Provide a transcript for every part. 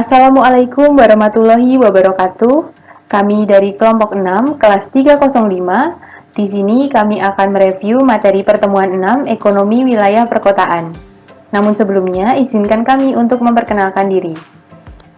Assalamualaikum warahmatullahi wabarakatuh. Kami dari kelompok 6, kelas 305. Di sini kami akan mereview materi pertemuan 6 Ekonomi Wilayah Perkotaan. Namun sebelumnya, izinkan kami untuk memperkenalkan diri.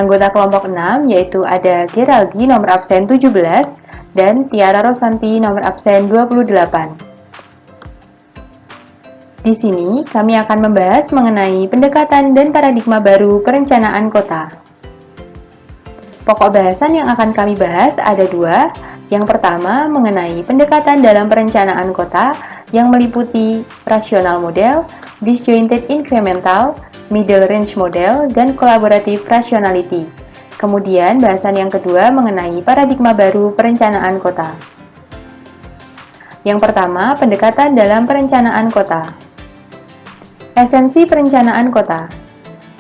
Anggota kelompok 6 yaitu ada Geraldi nomor absen 17 dan Tiara Rosanti nomor absen 28. Di sini, kami akan membahas mengenai pendekatan dan paradigma baru perencanaan kota. Pokok bahasan yang akan kami bahas ada dua. Yang pertama, mengenai pendekatan dalam perencanaan kota yang meliputi rational model, disjointed incremental, middle range model, dan collaborative rationality. Kemudian, bahasan yang kedua mengenai paradigma baru perencanaan kota. Yang pertama, pendekatan dalam perencanaan kota. Esensi perencanaan kota.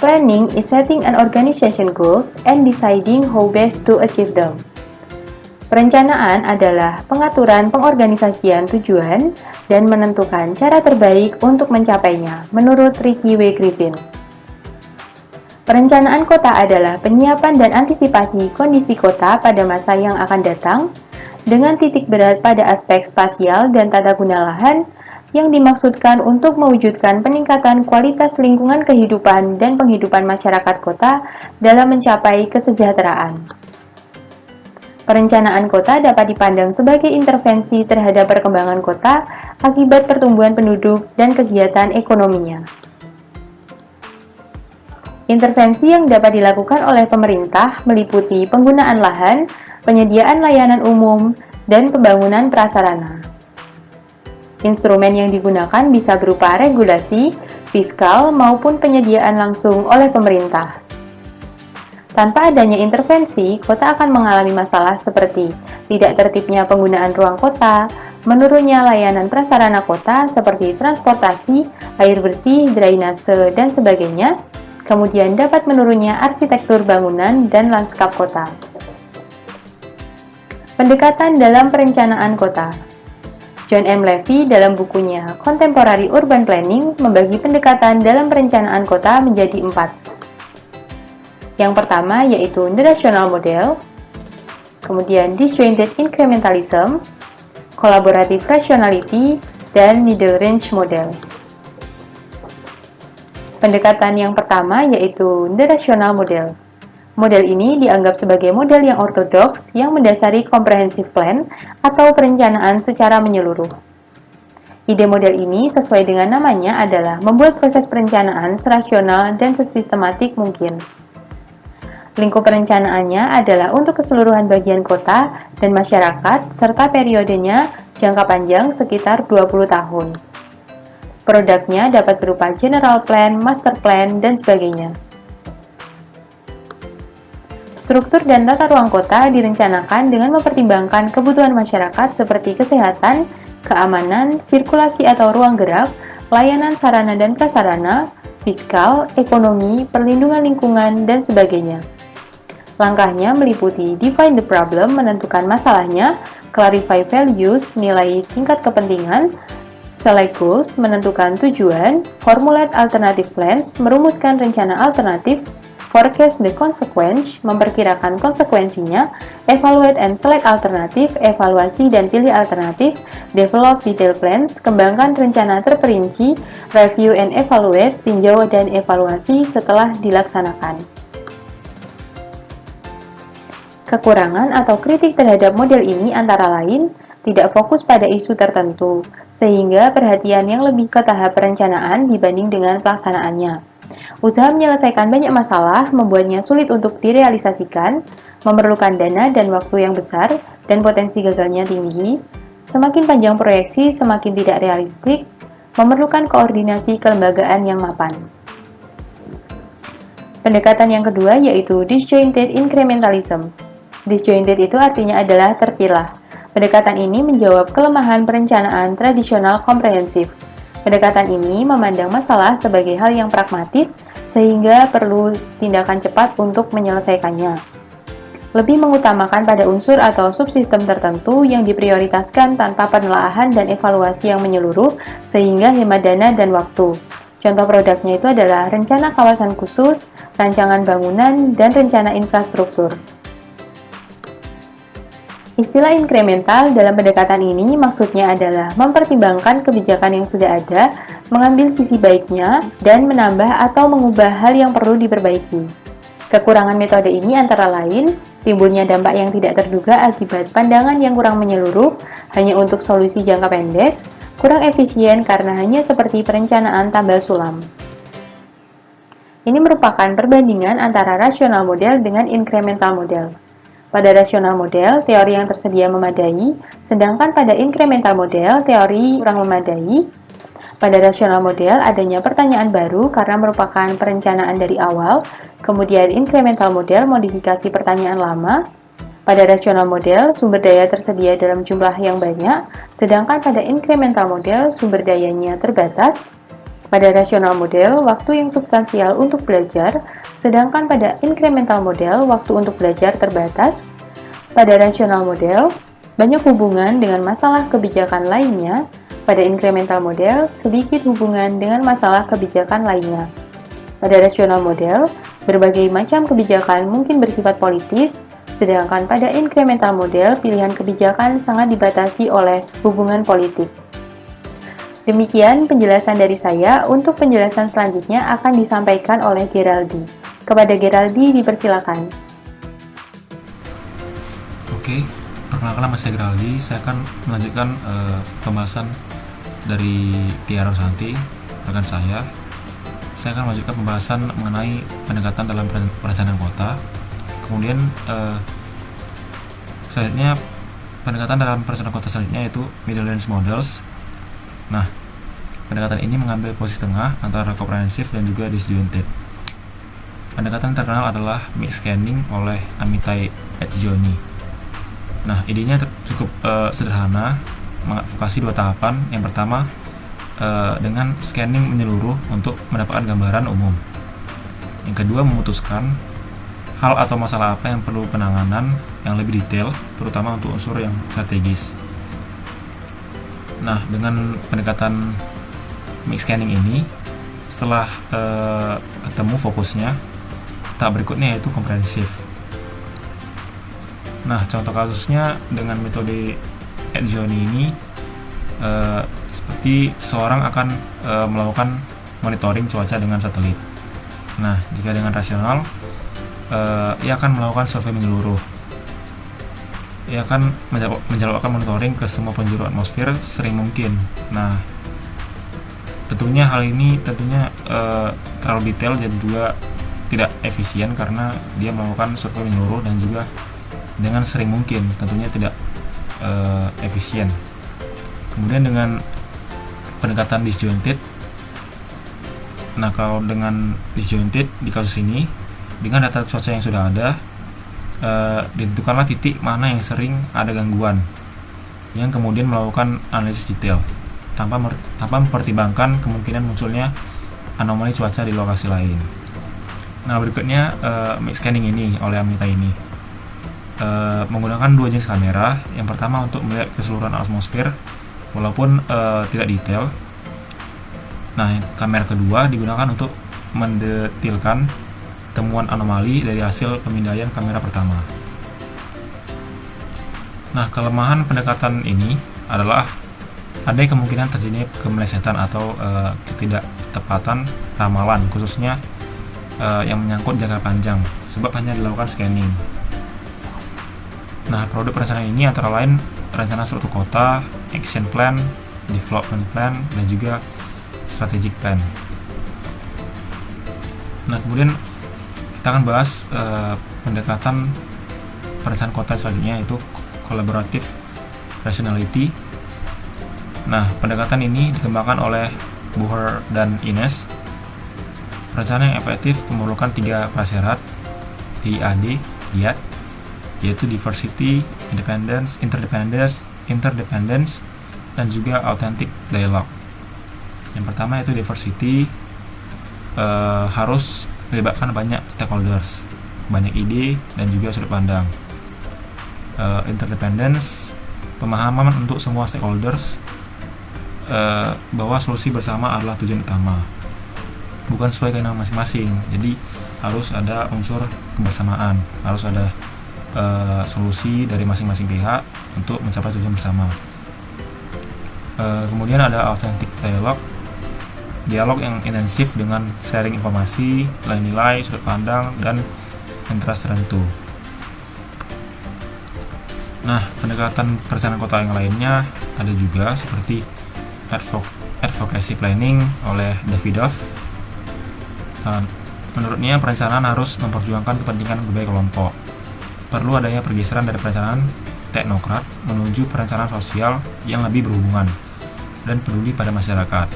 Planning is setting an organization goals and deciding how best to achieve them. Perencanaan adalah pengaturan pengorganisasian tujuan dan menentukan cara terbaik untuk mencapainya, menurut Ricky W. Griffin. Perencanaan kota adalah penyiapan dan antisipasi kondisi kota pada masa yang akan datang, dengan titik berat pada aspek spasial dan tata guna lahan, yang dimaksudkan untuk mewujudkan peningkatan kualitas lingkungan kehidupan dan penghidupan masyarakat kota dalam mencapai kesejahteraan. Perencanaan kota dapat dipandang sebagai intervensi terhadap perkembangan kota akibat pertumbuhan penduduk dan kegiatan ekonominya. Intervensi yang dapat dilakukan oleh pemerintah meliputi penggunaan lahan, penyediaan layanan umum, dan pembangunan prasarana. Instrumen yang digunakan bisa berupa regulasi, fiskal, maupun penyediaan langsung oleh pemerintah. Tanpa adanya intervensi, kota akan mengalami masalah seperti tidak tertibnya penggunaan ruang kota, menurunnya layanan prasarana kota seperti transportasi, air bersih, drainase, dan sebagainya, kemudian dapat menurunnya arsitektur bangunan dan lanskap kota. Pendekatan dalam perencanaan kota. John M. Levy dalam bukunya Contemporary Urban Planning membagi pendekatan dalam perencanaan kota menjadi 4. Yang pertama yaitu the rational model, kemudian disjointed incrementalism, collaborative rationality, dan middle range model. Pendekatan yang pertama yaitu the rational model. Model ini dianggap sebagai model yang ortodoks yang mendasari comprehensive plan atau perencanaan secara menyeluruh. Ide model ini sesuai dengan namanya adalah membuat proses perencanaan serasional dan sesistematik mungkin. Lingkup perencanaannya adalah untuk keseluruhan bagian kota dan masyarakat serta periodenya jangka panjang sekitar 20 tahun. Produknya dapat berupa general plan, master plan, dan sebagainya. Struktur dan tata ruang kota direncanakan dengan mempertimbangkan kebutuhan masyarakat seperti kesehatan, keamanan, sirkulasi atau ruang gerak, layanan sarana dan prasarana, fiskal, ekonomi, perlindungan lingkungan, dan sebagainya. Langkahnya meliputi define the problem, menentukan masalahnya, clarify values, nilai tingkat kepentingan, select goals, menentukan tujuan, formulate alternative plans, merumuskan rencana alternatif, forecast the consequence, memperkirakan konsekuensinya, evaluate and select alternatif, evaluasi dan pilih alternatif, develop detail plans, kembangkan rencana terperinci, review and evaluate, tinjau dan evaluasi setelah dilaksanakan. Kekurangan atau kritik terhadap model ini antara lain, tidak fokus pada isu tertentu, sehingga perhatian yang lebih ke tahap perencanaan dibanding dengan pelaksanaannya. Usaha menyelesaikan banyak masalah membuatnya sulit untuk direalisasikan, memerlukan dana dan waktu yang besar, dan potensi gagalnya tinggi. Semakin panjang proyeksi, semakin tidak realistik, memerlukan koordinasi kelembagaan yang mapan. Pendekatan yang kedua yaitu disjointed incrementalism. Disjointed itu artinya adalah terpilah. Pendekatan ini menjawab kelemahan perencanaan tradisional komprehensif. Pendekatan ini memandang masalah sebagai hal yang pragmatis, sehingga perlu tindakan cepat untuk menyelesaikannya. Lebih mengutamakan pada unsur atau subsistem tertentu yang diprioritaskan tanpa penelaahan dan evaluasi yang menyeluruh, sehingga hemat dana dan waktu. Contoh produknya itu adalah rencana kawasan khusus, rancangan bangunan, dan rencana infrastruktur. Istilah inkremental dalam pendekatan ini maksudnya adalah mempertimbangkan kebijakan yang sudah ada, mengambil sisi baiknya, dan menambah atau mengubah hal yang perlu diperbaiki. Kekurangan metode ini antara lain, timbulnya dampak yang tidak terduga akibat pandangan yang kurang menyeluruh hanya untuk solusi jangka pendek, kurang efisien karena hanya seperti perencanaan tambal sulam. Ini merupakan perbandingan antara rasional model dengan incremental model. Pada rasional model, teori yang tersedia memadai, sedangkan pada incremental model, teori kurang memadai. Pada rasional model, adanya pertanyaan baru karena merupakan perencanaan dari awal, kemudian incremental model modifikasi pertanyaan lama. Pada rasional model, sumber daya tersedia dalam jumlah yang banyak, sedangkan pada incremental model, sumber dayanya terbatas. Pada rasional model, waktu yang substansial untuk belajar, sedangkan pada incremental model, waktu untuk belajar terbatas. Pada rasional model, banyak hubungan dengan masalah kebijakan lainnya. Pada incremental model, sedikit hubungan dengan masalah kebijakan lainnya. Pada rasional model, berbagai macam kebijakan mungkin bersifat politis, sedangkan pada incremental model, pilihan kebijakan sangat dibatasi oleh hubungan politik. Demikian penjelasan dari saya. Untuk penjelasan selanjutnya akan disampaikan oleh Geraldi. Kepada Geraldi dipersilakan. Oke, perkenalkan nama saya Geraldi. Saya akan melanjutkan pembahasan dari Tia Rosanti, rekan saya. Saya akan melanjutkan pembahasan mengenai pendekatan dalam perencanaan kota. Kemudian selanjutnya pendekatan dalam perencanaan kota selanjutnya yaitu middle range models. Nah, pendekatan ini mengambil posisi tengah antara komprehensif dan juga disjointed. Pendekatan terkenal adalah mix scanning oleh Amitai Etzioni. Nah, idenya cukup sederhana, mengadvokasi dua tahapan. Yang pertama, dengan scanning menyeluruh untuk mendapatkan gambaran umum. Yang kedua, memutuskan hal atau masalah apa yang perlu penanganan yang lebih detail, terutama untuk unsur yang strategis. Nah, dengan pendekatan mix scanning ini, setelah ketemu fokusnya, tahap berikutnya yaitu komprehensif. Nah, contoh kasusnya dengan metode Etzioni ini, seperti seorang akan melakukan monitoring cuaca dengan satelit. Nah, jika dengan rasional, ia akan melakukan survei menyeluruh. Ia akan menjadwalkan monitoring ke semua penjuru atmosfer sering mungkin. Nah, tentunya hal ini terlalu detail dan juga tidak efisien karena dia melakukan survei menyeluruh dan juga dengan sering mungkin, tentunya tidak efisien. Kemudian dengan pendekatan disjointed, nah kalau dengan disjointed di kasus ini, dengan data cuaca yang sudah ada, ditentukanlah titik mana yang sering ada gangguan, yang kemudian melakukan analisis detail tanpa mempertimbangkan kemungkinan munculnya anomali cuaca di lokasi lain. Nah, berikutnya mix scanning ini oleh Amitai ini menggunakan dua jenis kamera. Yang pertama untuk melihat keseluruhan atmosfer walaupun tidak detail. Nah, kamera kedua digunakan untuk mendetilkan temuan anomali dari hasil pemindaian kamera pertama. Nah, kelemahan pendekatan ini adalah ada kemungkinan terjadinya kemelesetan atau ketidaktepatan ramalan, khususnya yang menyangkut jangka panjang, sebab hanya dilakukan scanning. Nah, produk perencanaan ini antara lain rencana struktur kota, action plan, development plan, dan juga strategic plan. Nah, kemudian kita akan bahas pendekatan perencanaan kota selanjutnya, yaitu collaborative rationality. Nah, pendekatan ini dikembangkan oleh Bucher dan Ines. Perencanaan yang efektif memerlukan 3 prasyarat DIAD, yaitu diversity, interdependence, dan juga authentic dialogue. Yang pertama yaitu diversity, harus melibatkan banyak stakeholders, banyak ide, dan juga sudut pandang. Interdependence, pemahaman untuk semua stakeholders bahwa solusi bersama adalah tujuan utama. bukan sesuai keinginan masing-masing. Jadi harus ada unsur kebersamaan, harus ada solusi dari masing-masing pihak untuk mencapai tujuan bersama. Kemudian ada authentic dialog yang intensif dengan sharing informasi, nilai-nilai, sudut pandang, dan interest tertentu. Nah, pendekatan perencanaan kota yang lainnya ada juga seperti advocacy planning oleh Davidoff. Menurutnya perencanaan harus memperjuangkan kepentingan berbagai kelompok. Perlu adanya pergeseran dari perencanaan teknokrat menuju perencanaan sosial yang lebih berhubungan dan peduli pada masyarakat.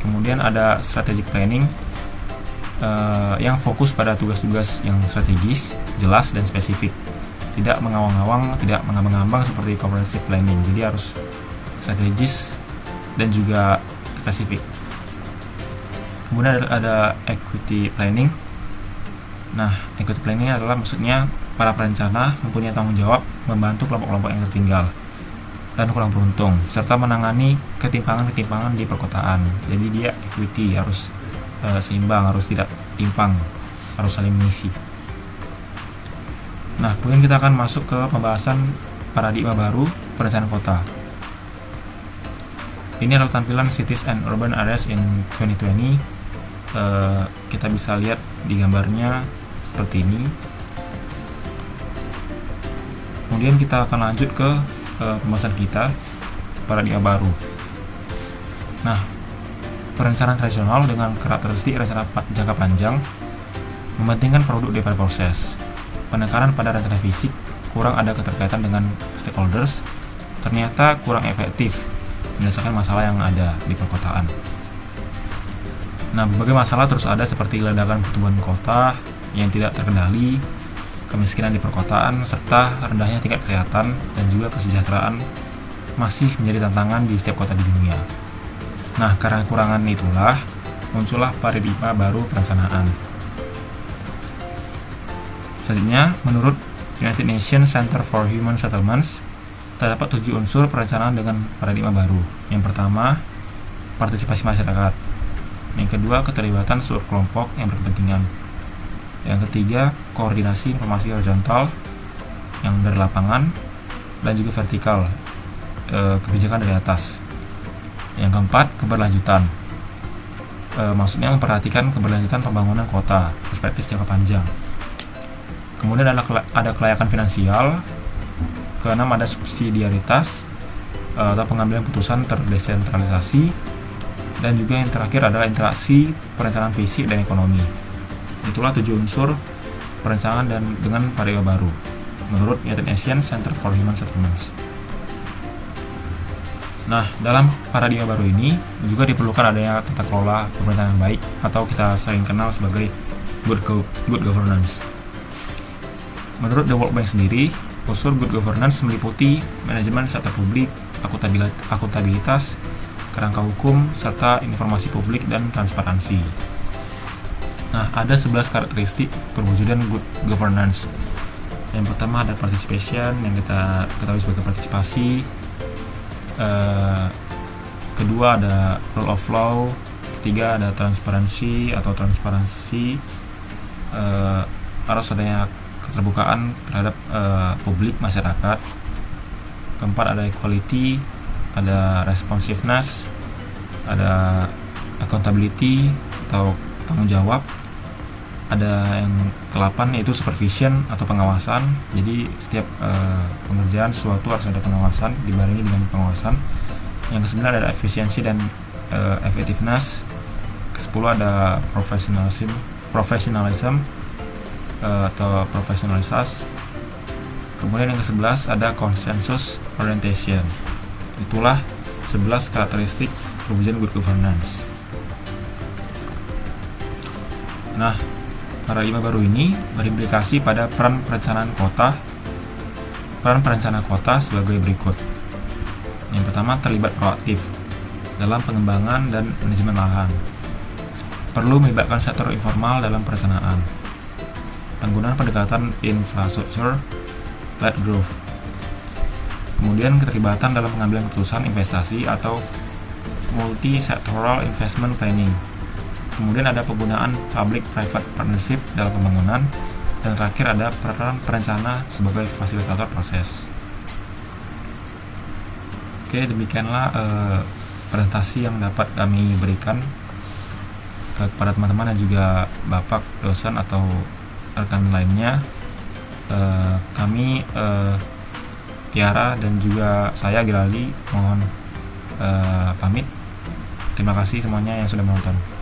Kemudian ada strategic planning yang fokus pada tugas-tugas yang strategis, jelas, dan spesifik. Tidak mengawang-awang, tidak mengambang-ambang seperti comprehensive planning. Jadi harus strategis dan juga spesifik. Kemudian ada equity planning. Nah, equity planning adalah maksudnya para perencana mempunyai tanggung jawab membantu kelompok-kelompok yang tertinggal dan kurang beruntung, serta menangani ketimpangan-ketimpangan di perkotaan. Jadi dia equity, harus seimbang, harus tidak timpang, harus saling mengisi. Nah, kemudian kita akan masuk ke pembahasan paradigma baru perencanaan kota. Ini adalah tampilan Cities and Urban Areas in 2020. Kita bisa lihat di gambarnya seperti ini. Kemudian kita akan lanjut ke pembahasan kita paradigma baru. Nah, perencanaan tradisional dengan karakteristik rencana jangka panjang mementingkan produk daripada proses. Penekanan pada rencana fisik, kurang ada keterkaitan dengan stakeholders, ternyata kurang efektif menyelesaikan masalah yang ada di perkotaan. Nah, berbagai masalah terus ada seperti ledakan pertumbuhan kota yang tidak terkendali, kemiskinan di perkotaan, serta rendahnya tingkat kesehatan dan juga kesejahteraan masih menjadi tantangan di setiap kota di dunia. Nah, karena kekurangan itulah muncullah paradigma baru perencanaan. Selanjutnya, menurut United Nations Center for Human Settlements, terdapat 7 unsur perencanaan dengan paradigma baru. Yang pertama, partisipasi masyarakat. Yang kedua, keterlibatan seluruh kelompok yang berkepentingan. Yang ketiga, koordinasi informasi horizontal yang dari lapangan dan juga vertikal, kebijakan dari atas. Yang keempat, keberlanjutan. Maksudnya memperhatikan keberlanjutan pembangunan kota, perspektif jangka panjang. Kemudian ada kelayakan finansial. Keenam, ada subsidiaritas atau pengambilan putusan terdesentralisasi. Dan juga yang terakhir adalah interaksi perencanaan fisik dan ekonomi. Itulah 7 unsur perencanaan dan dengan paradigma baru menurut United Nations Center for Human Settlements. Nah, dalam paradigma baru ini juga diperlukan adanya tata kelola pemerintahan yang baik atau kita sering kenal sebagai good governance. Menurut The World Bank sendiri, unsur good governance meliputi manajemen sektor publik, akuntabilitas, kerangka hukum, serta informasi publik dan transparansi. Nah, ada 11 karakteristik perwujudan good governance. Yang pertama ada participation, yang kita ketahui sebagai partisipasi. Kedua ada rule of law. Ketiga ada transparansi atau transparansi. Harus adanya keterbukaan terhadap publik masyarakat. Keempat ada equality, ada responsiveness, ada accountability atau tanggung jawab. Ada yang ke-8 yaitu supervision atau pengawasan. Jadi setiap pengerjaan sesuatu harus ada pengawasan, dibarengi dengan pengawasan. Yang ke-9 ada efisiensi dan effectiveness. Ke-10 ada professionalism atau profesionalisasi. Kemudian yang ke-11 ada consensus orientation. Itulah 11 karakteristik perwujudan good governance. Nah, paradigma baru ini berimplikasi pada peran perencanaan kota. Peran perencana kota sebagai berikut. Yang pertama, terlibat proaktif dalam pengembangan dan manajemen lahan. Perlu melibatkan sektor informal dalam perencanaan. Penggunaan pendekatan infrastructure-led growth. Kemudian keterlibatan dalam pengambilan keputusan investasi atau multi-sectoral investment planning. Kemudian ada penggunaan public-private partnership dalam pembangunan. Dan terakhir ada peran perencana sebagai fasilitator proses. Oke, demikianlah presentasi yang dapat kami berikan kepada teman-teman dan juga Bapak dosen atau rekan lainnya. Kami Tiara dan juga saya Girali mohon pamit. Terima kasih semuanya yang sudah menonton.